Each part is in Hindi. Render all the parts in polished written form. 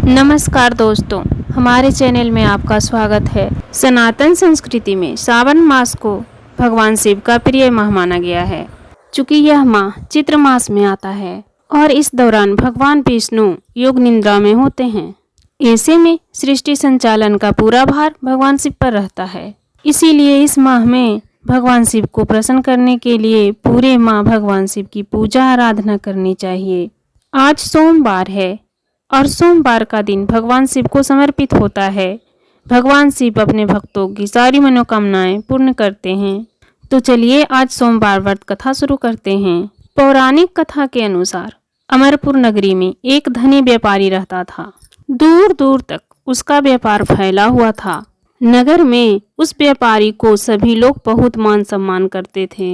नमस्कार दोस्तों, हमारे चैनल में आपका स्वागत है। सनातन संस्कृति में सावन मास को भगवान शिव का प्रिय माह माना गया है। चूँकि यह माह चित्र मास में आता है और इस दौरान भगवान विष्णु योग निद्रा में होते हैं। ऐसे में सृष्टि संचालन का पूरा भार भगवान शिव पर रहता है। इसीलिए इस माह में भगवान शिव को प्रसन्न करने के लिए पूरे माह भगवान शिव की पूजा आराधना करनी चाहिए। आज सोमवार है और सोमवार का दिन भगवान शिव को समर्पित होता है। भगवान शिव अपने भक्तों की सारी मनोकामनाएं पूर्ण करते हैं। तो चलिए आज सोमवार व्रत कथा शुरू करते हैं। पौराणिक कथा के अनुसार अमरपुर नगरी में एक धनी व्यापारी रहता था। दूर दूर तक उसका व्यापार फैला हुआ था। नगर में उस व्यापारी को सभी लोग बहुत मान सम्मान करते थे।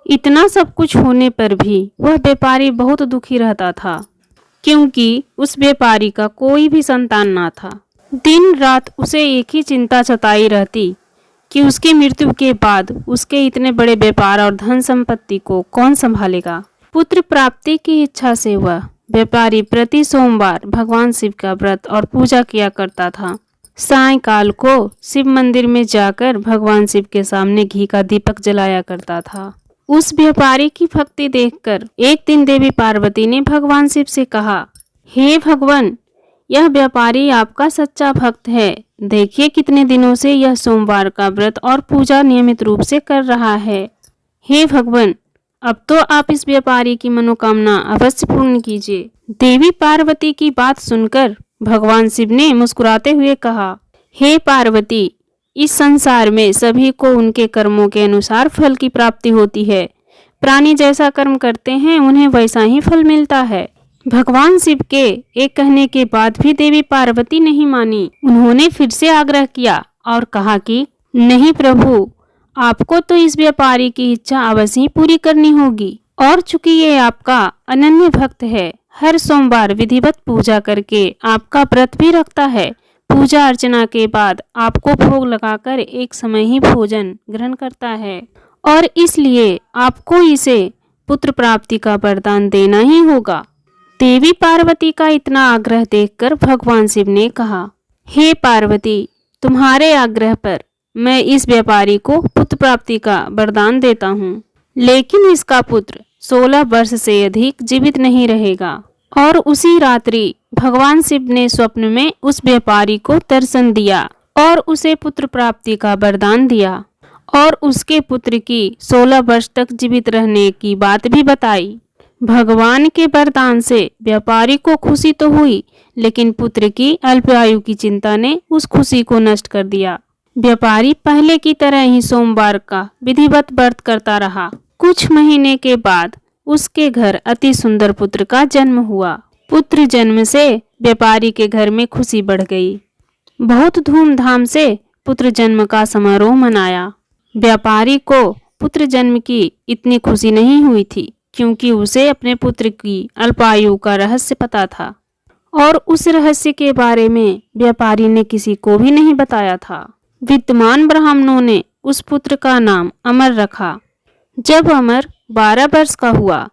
इतना सब कुछ होने पर भी वह व्यापारी बहुत दुखी रहता था, क्योंकि उस व्यापारी का कोई भी संतान ना था। दिन रात उसे एक ही चिंता सताई रहती कि उसकी मृत्यु के बाद उसके इतने बड़े व्यापार और धन संपत्ति को कौन संभालेगा। पुत्र प्राप्ति की इच्छा से वह व्यापारी प्रति सोमवार भगवान शिव का व्रत और पूजा किया करता था। सायंकाल को शिव मंदिर में जाकर भगवान शिव के सामने घी का दीपक जलाया करता था। उस व्यापारी की भक्ति देखकर एक दिन देवी पार्वती ने भगवान शिव से कहा, हे भगवान, यह व्यापारी आपका सच्चा भक्त है। देखिए कितने दिनों से यह सोमवार का व्रत और पूजा नियमित रूप से कर रहा है। हे भगवान, अब तो आप इस व्यापारी की मनोकामना अवश्य पूर्ण कीजिए। देवी पार्वती की बात सुनकर भगवान शिव ने मुस्कुराते हुए कहा, हे पार्वती, इस संसार में सभी को उनके कर्मों के अनुसार फल की प्राप्ति होती है। प्राणी जैसा कर्म करते हैं उन्हें वैसा ही फल मिलता है। भगवान शिव के एक कहने के बाद भी देवी पार्वती नहीं मानी। उन्होंने फिर से आग्रह किया और कहा कि नहीं प्रभु, आपको तो इस व्यापारी की इच्छा अवश्य ही पूरी करनी होगी। और चूंकि ये आपका अनन्य भक्त है, हर सोमवार विधिवत पूजा करके आपका व्रत भी रखता है। पूजा अर्चना के बाद आपको भोग लगाकर एक समय ही भोजन ग्रहण करता है और इसलिए आपको इसे पुत्र प्राप्ति का वरदान देना ही होगा। देवी पार्वती का इतना आग्रह देखकर भगवान शिव ने कहा, हे पार्वती, तुम्हारे आग्रह पर मैं इस व्यापारी को पुत्र प्राप्ति का वरदान देता हूँ, लेकिन इसका पुत्र 16 वर्ष से अधिक जीवित नहीं रहेगा। और उसी रात्रि भगवान शिव ने स्वप्न में उस व्यापारी को दर्शन दिया और उसे पुत्र प्राप्ति का वरदान दिया और उसके पुत्र की 16 वर्ष तक जीवित रहने की बात भी बताई। भगवान के वरदान से व्यापारी को खुशी तो हुई, लेकिन पुत्र की अल्पायु की चिंता ने उस खुशी को नष्ट कर दिया। व्यापारी पहले की तरह ही सोमवार का विधिवत व्रत करता रहा। कुछ महीने के बाद उसके घर अति सुंदर पुत्र का जन्म हुआ। पुत्र जन्म से व्यापारी के घर में खुशी बढ़ गई। बहुत धूमधाम से पुत्र जन्म का समारोह मनाया। व्यापारी को पुत्र जन्म की इतनी खुशी नहीं हुई थी, क्योंकि उसे अपने पुत्र की अल्पायु का रहस्य पता था और उस रहस्य के बारे में व्यापारी ने किसी को भी नहीं बताया था। विद्वान ब्राह्मणों ने उस पुत्र का नाम अमर रखा। जब अमर 12 वर्ष का हुआ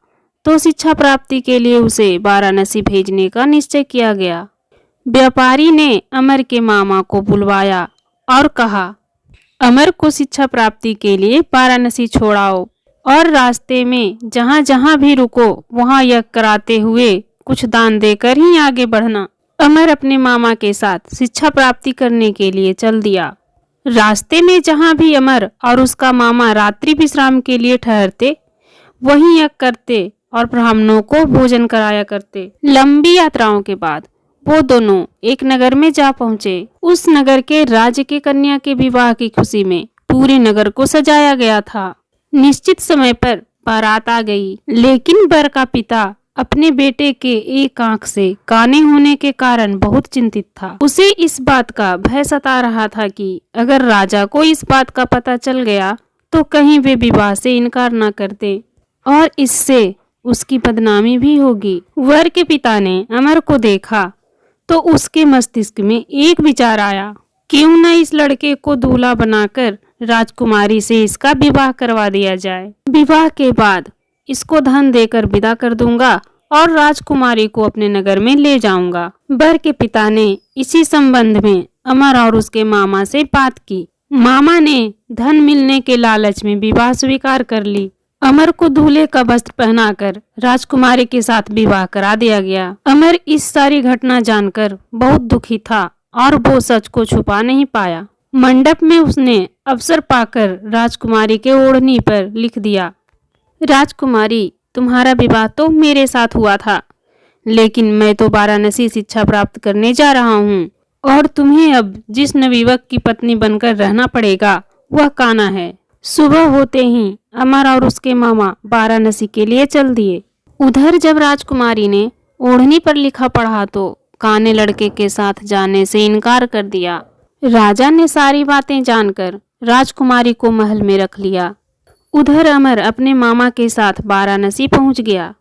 तो शिक्षा प्राप्ति के लिए उसे वाराणसी भेजने का निश्चय किया गया। व्यापारी ने अमर के मामा को बुलवाया और कहा, अमर को शिक्षा प्राप्ति के लिए वाराणसी छोड़ाओ और रास्ते में जहाँ जहाँ भी रुको वहाँ यज्ञ कराते हुए कुछ दान देकर ही आगे बढ़ना। अमर अपने मामा के साथ शिक्षा प्राप्ति करने के लिए चल दिया। रास्ते में जहाँ भी अमर और उसका मामा रात्रि विश्राम के लिए ठहरते, वहीं यज्ञ करते और ब्राह्मणों को भोजन कराया करते। लंबी यात्राओं के बाद वो दोनों एक नगर में जा पहुँचे। उस नगर के राज्य के कन्या के विवाह की खुशी में पूरे नगर को सजाया गया था। निश्चित समय पर बारात आ गई, लेकिन वर का पिता अपने बेटे के एक आंख से काने होने के कारण बहुत चिंतित था। उसे इस बात का भय सता रहा था कि अगर राजा को इस बात का पता चल गया तो कहीं वे विवाह से इनकार न करते और इससे उसकी बदनामी भी होगी। वर के पिता ने अमर को देखा तो उसके मस्तिष्क में एक विचार आया, क्यों न इस लड़के को दूल्हा बनाकर राजकुमारी से इसका विवाह करवा दिया जाए। विवाह के बाद इसको धन देकर विदा कर दूंगा और राजकुमारी को अपने नगर में ले जाऊंगा। वर के पिता ने इसी संबंध में अमर और उसके मामा से बात की। मामा ने धन मिलने के लालच में विवाह स्वीकार कर ली। अमर को दूल्हे का वस्त्र पहनाकर राजकुमारी के साथ विवाह करा दिया गया। अमर इस सारी घटना जानकर बहुत दुखी था और वो सच को छुपा नहीं पाया। मंडप में उसने अवसर पाकर राजकुमारी के ओढ़नी पर लिख दिया, राजकुमारी, तुम्हारा विवाह तो मेरे साथ हुआ था, लेकिन मैं तो वाराणसी शिक्षा प्राप्त करने जा रहा हूँ और तुम्हें अब जिस नवयुवक की पत्नी बनकर रहना पड़ेगा वह कान्हा है। सुबह होते ही अमर और उसके मामा वाराणसी के लिए चल दिए। उधर जब राजकुमारी ने ओढ़नी पर लिखा पढ़ा तो कान्हे लड़के के साथ जाने से इनकार कर दिया। राजा ने सारी बातें जानकर राजकुमारी को महल में रख लिया। उधर अमर अपने मामा के साथ वाराणसी पहुंच गया।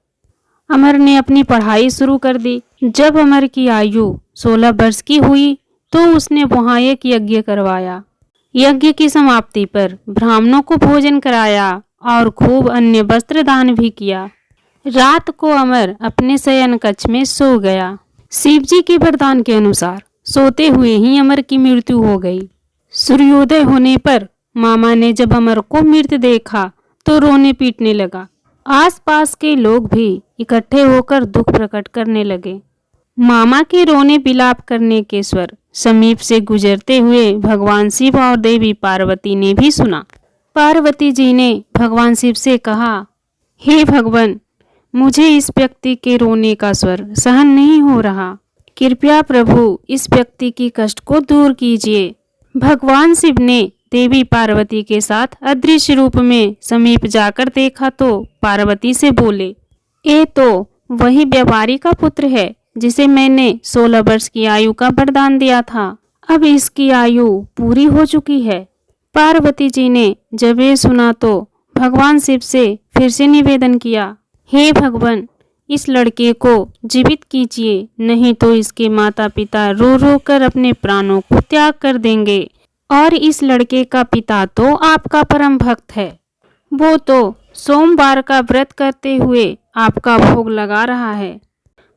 अमर ने अपनी पढ़ाई शुरू कर दी। जब अमर की आयु 16 वर्ष की हुई तो उसने वहां एक यज्ञ करवाया। यज्ञ की समाप्ति पर ब्राह्मणों को भोजन कराया और खूब अन्य वस्त्र दान भी किया। रात को अमर अपने शयन कक्ष में सो गया। शिव जी के वरदान के अनुसार सोते हुए ही अमर की मृत्यु हो गई। सूर्योदय होने पर मामा ने जब अमर को मृत देखा तो रोने पीटने लगा। आसपास के लोग भी इकट्ठे होकर दुख प्रकट करने लगे। मामा के रोने बिलाप करने के स्वर समीप से गुजरते हुए भगवान शिव और देवी पार्वती ने भी सुना। पार्वती जी ने भगवान शिव से कहा, हे भगवान, मुझे इस व्यक्ति के रोने का स्वर सहन नहीं हो रहा। कृपया प्रभु इस व्यक्ति की कष्ट को दूर कीजिए। भगवान शिव ने देवी पार्वती के साथ अदृश्य रूप में समीप जाकर देखा तो पार्वती से बोले, ये तो वही व्यापारी का पुत्र है जिसे मैंने 16 वर्ष की आयु का वरदान दिया था। अब इसकी आयु पूरी हो चुकी है। पार्वती जी ने जब ये सुना तो भगवान शिव से फिर से निवेदन किया, हे भगवान, इस लड़के को जीवित कीजिए, नहीं तो इसके माता पिता रो रो कर अपने प्राणों को त्याग कर देंगे। और इस लड़के का पिता तो आपका परम भक्त है, वो तो सोमवार का व्रत करते हुए आपका भोग लगा रहा है।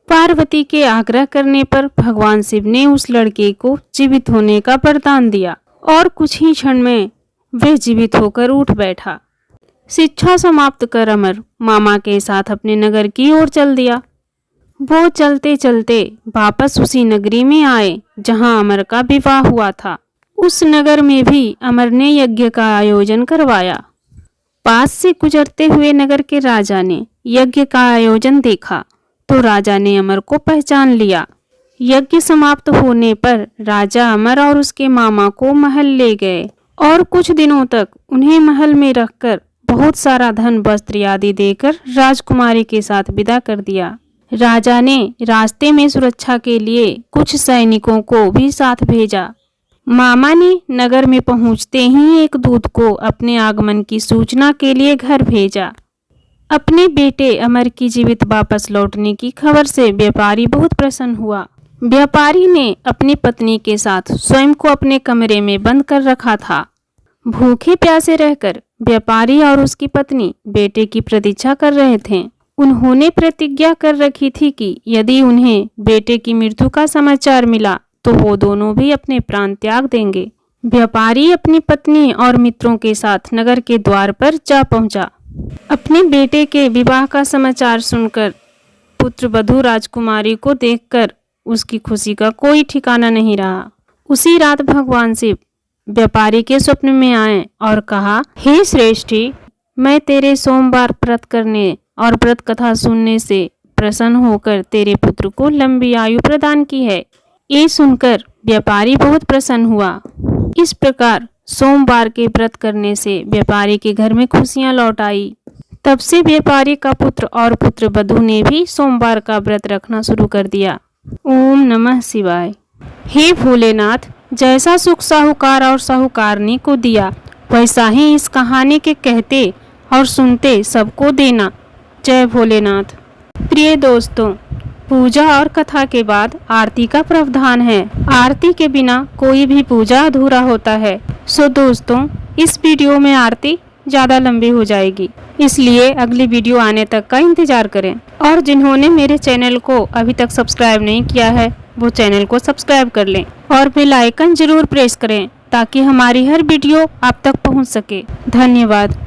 पार्वती के आग्रह करने पर भगवान शिव ने उस लड़के को जीवित होने का वरदान दिया और कुछ ही क्षण में वह जीवित होकर उठ बैठा। शिक्षा समाप्त कर अमर मामा के साथ अपने नगर की ओर चल दिया। वो चलते चलते वापस उसी नगरी में आए जहां अमर का विवाह हुआ था। उस नगर में भी अमर ने यज्ञ का आयोजन करवाया। पास से गुजरते हुए नगर के राजा ने यज्ञ का आयोजन देखा तो राजा ने अमर को पहचान लिया। यज्ञ समाप्त होने पर राजा अमर और उसके मामा को महल ले गए और कुछ दिनों तक उन्हें महल में रखकर बहुत सारा धन वस्त्र आदि देकर राजकुमारी के साथ विदा कर दिया। राजा ने रास्ते में सुरक्षा के लिए कुछ सैनिकों को भी साथ भेजा। मामा ने नगर में पहुंचते ही एक दूत को अपने आगमन की सूचना के लिए घर भेजा। अपने बेटे अमर की जीवित वापस लौटने की खबर से व्यापारी बहुत प्रसन्न हुआ। व्यापारी ने अपनी पत्नी के साथ स्वयं को अपने कमरे में बंद कर रखा था। भूखे प्यासे रहकर व्यापारी और उसकी पत्नी बेटे की प्रतीक्षा कर रहे थे। उन्होंने प्रतिज्ञा कर रखी थी कि यदि उन्हें बेटे की मृत्यु का समाचार मिला तो वो दोनों भी अपने प्राण त्याग देंगे। व्यापारी अपनी पत्नी और मित्रों के साथ नगर के द्वार पर जा पहुंचा। अपने बेटे के विवाह का समाचार सुनकर पुत्र वधू राजकुमारी को देखकर उसकी खुशी का कोई ठिकाना नहीं रहा। उसी रात भगवान शिव व्यापारी के स्वप्न में आए और कहा, हे श्रेष्ठी, मैं तेरे सोमवार व्रत करने और व्रत कथा सुनने से प्रसन्न होकर तेरे पुत्र को लंबी आयु प्रदान की है। ये सुनकर व्यापारी बहुत प्रसन्न हुआ। इस प्रकार सोमवार के व्रत करने से व्यापारी के घर में खुशियां लौट आई। तब से व्यापारी का पुत्र और पुत्र वधू ने भी सोमवार का व्रत रखना शुरू कर दिया। ओम नमः शिवाय। हे भोलेनाथ, जैसा सुख साहूकार और साहूकारनी को दिया वैसा ही इस कहानी के कहते और सुनते सबको देना। जय भोलेनाथ। प्रिय दोस्तों, पूजा और कथा के बाद आरती का प्रावधान है। आरती के बिना कोई भी पूजा अधूरा होता है। सो दोस्तों, इस वीडियो में आरती ज़्यादा लंबी हो जाएगी, इसलिए अगली वीडियो आने तक का इंतजार करें। और जिन्होंने मेरे चैनल को अभी तक सब्सक्राइब नहीं किया है वो चैनल को सब्सक्राइब कर लें और बेल आइकन जरूर प्रेस करें ताकि हमारी हर वीडियो आप तक पहुंच सके। धन्यवाद।